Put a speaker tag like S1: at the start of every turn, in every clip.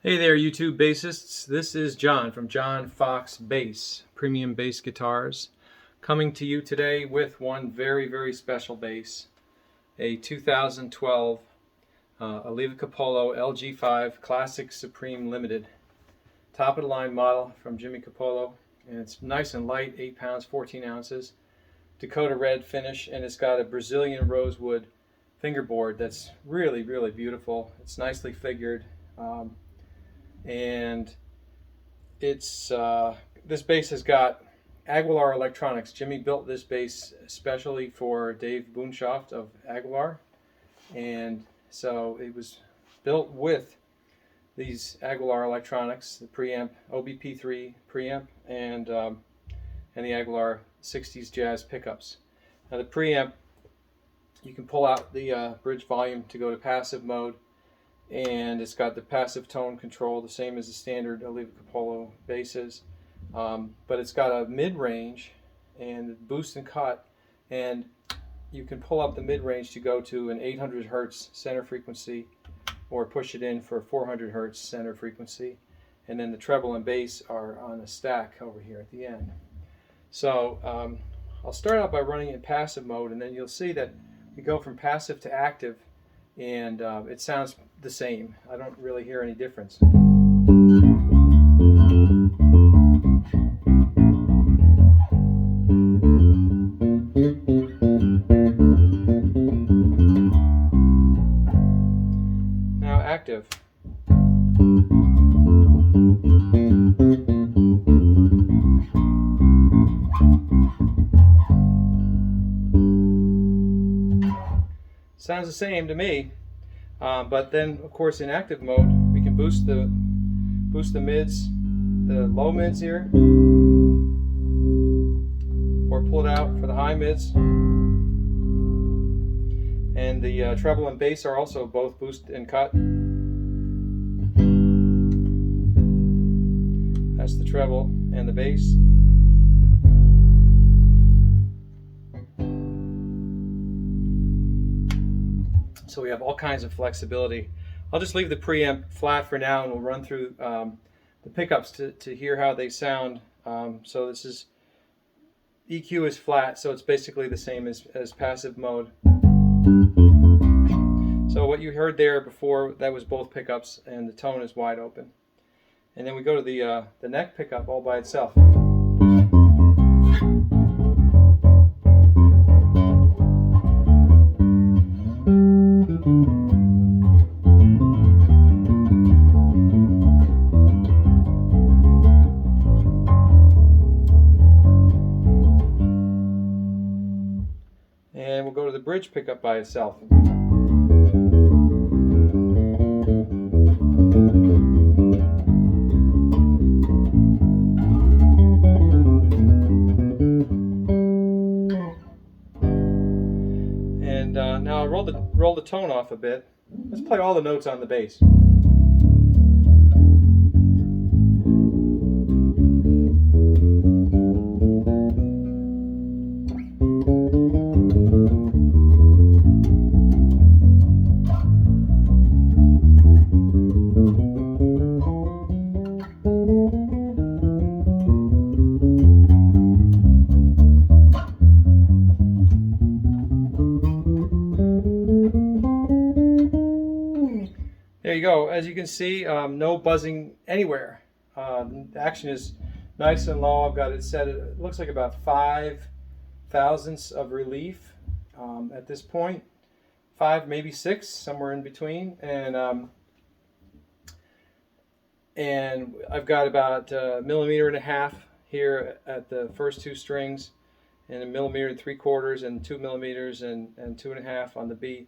S1: Hey there, YouTube bassists. This is John from John Fox Bass, Premium Bass Guitars, coming to you today with one very special bass, a 2012 Alleva-Coppolo LG5 Classic Supreme Limited, top of the line model from Jimmy Coppolo, and it's nice and light, 8 pounds, 14 ounces, Dakota red finish, and it's got a Brazilian rosewood fingerboard that's really beautiful. It's nicely figured. And it's this bass has got Aguilar electronics. Jimmy built this bass especially for Dave Boonshoft of Aguilar, and so it was built with these Aguilar electronics, the preamp, OBP3 preamp, and the Aguilar 60s jazz pickups. Now the preamp, you can pull out the bridge volume to go to passive mode, and it's got the passive tone control, the same as the standard Alleva-Coppolo basses, but it's got a mid-range and boost and cut, and you can pull up the mid-range to go to an 800 hertz center frequency or push it in for 400 hertz center frequency, and then the treble and bass are on a stack over here at the end. So I'll start out by running it in passive mode, and then you'll see that we go from passive to active, and it sounds the same. I don't really hear any difference. Now active. Sounds the same to me, but then of course in active mode we can boost the mids, the low mids here, or pull it out for the high mids, and the treble and bass are also both boost and cut. That's the treble and the bass. So we have all kinds of flexibility. I'll just leave the preamp flat for now, and we'll run through the pickups to hear how they sound. So this is, EQ is flat, so it's basically the same as passive mode. So what you heard there before, that was both pickups, and the tone is wide open. And then we go to the neck pickup all by itself. And we'll go to the bridge pickup by itself. And now I'll roll the tone off a bit. Let's play all the notes on the bass. There you go. As you can see, no buzzing anywhere. The action is nice and low. I've got it set at, it looks like about 5 thousandths of relief at this point. 5, maybe 6, somewhere in between. And I've got about 1.5 millimeters here at the first 2 strings, and 1 3/4 millimeters, and 2 millimeters and 2.5 on the B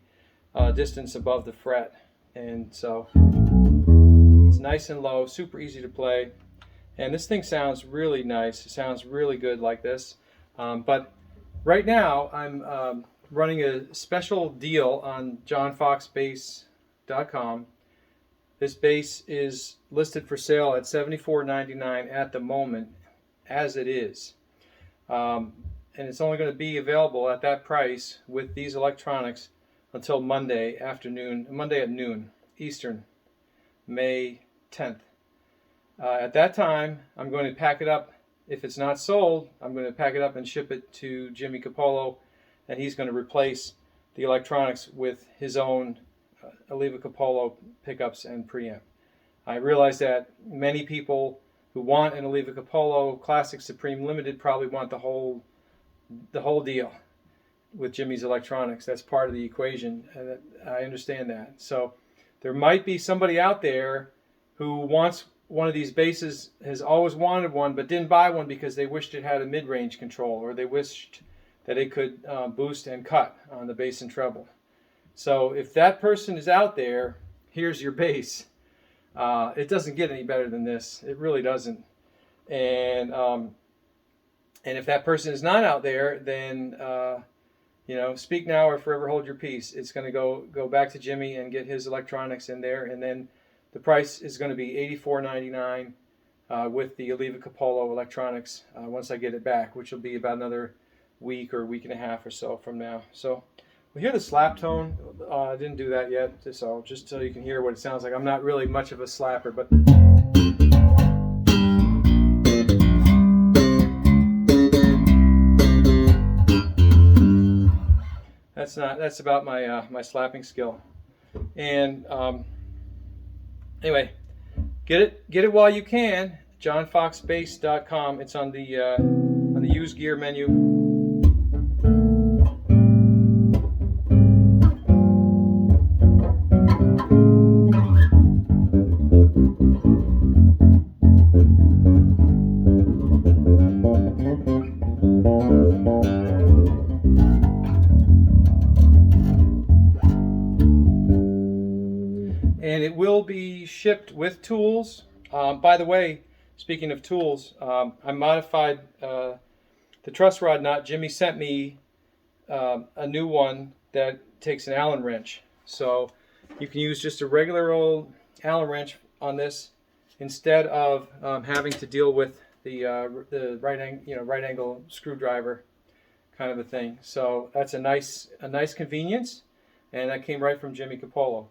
S1: distance above the fret. And so it's nice and low, super easy to play, and this thing sounds really nice. It sounds really good like this. But right now I'm running a special deal on johnfoxbass.com. This bass is listed for sale at $74.99 at the moment, as it is, and it's only going to be available at that price with these electronics until Monday at noon Eastern, May 10th. At that time, I'm going to pack it up. If it's not sold, I'm going to pack it up and ship it to Jimmy Coppolo, and he's going to replace the electronics with his own Alleva-Coppolo pickups and preamp. I realize that many people who want an Alleva-Coppolo Classic Supreme Limited probably want the whole deal with Jimmy's electronics. That's part of the equation, and I understand that. So there might be somebody out there who wants one of these basses, has always wanted one, but didn't buy one because they wished it had a mid-range control, or they wished that it could boost and cut on the bass and treble. So if that person is out there, here's your bass. It doesn't get any better than this. It really doesn't. And if that person is not out there, then speak now or forever hold your peace. It's going to go back to Jimmy and get his electronics in there, and then the price is going to be $84.99 with the Alleva-Coppolo electronics once I get it back, which will be about another week or week and a half or so from now. So we hear the slap tone. I didn't do that yet, so just so you can hear what it sounds like. I'm not really much of a slapper, but that's about my my slapping skill. And anyway, get it while you can. JohnFoxBass.com. It's on the used gear menu. And it will be shipped with tools. By the way, speaking of tools, I modified the truss rod nut. Jimmy sent me a new one that takes an Allen wrench. So you can use just a regular old Allen wrench on this instead of having to deal with the right angle screwdriver kind of a thing. So that's a nice convenience, and that came right from Jimmy Coppolo.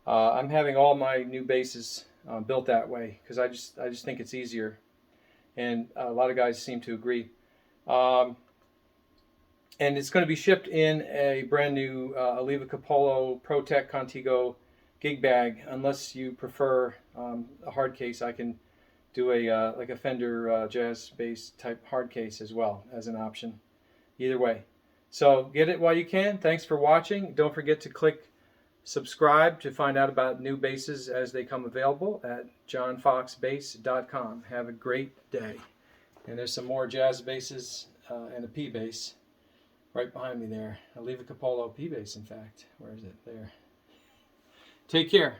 S1: I'm having all my new basses built that way because I just think it's easier, and a lot of guys seem to agree. And it's going to be shipped in a brand new Alleva-Coppolo ProTech Contigo gig bag. Unless you prefer a hard case, I can do like a Fender jazz bass type hard case as well as an option. Either way, so get it while you can. Thanks for watching. Don't forget to click subscribe to find out about new basses as they come available at JohnFoxBass.com. Have a great day. And there's some more jazz basses and a P bass right behind me there. Alleva-Coppolo P bass, in fact. Where is it? There. Take care.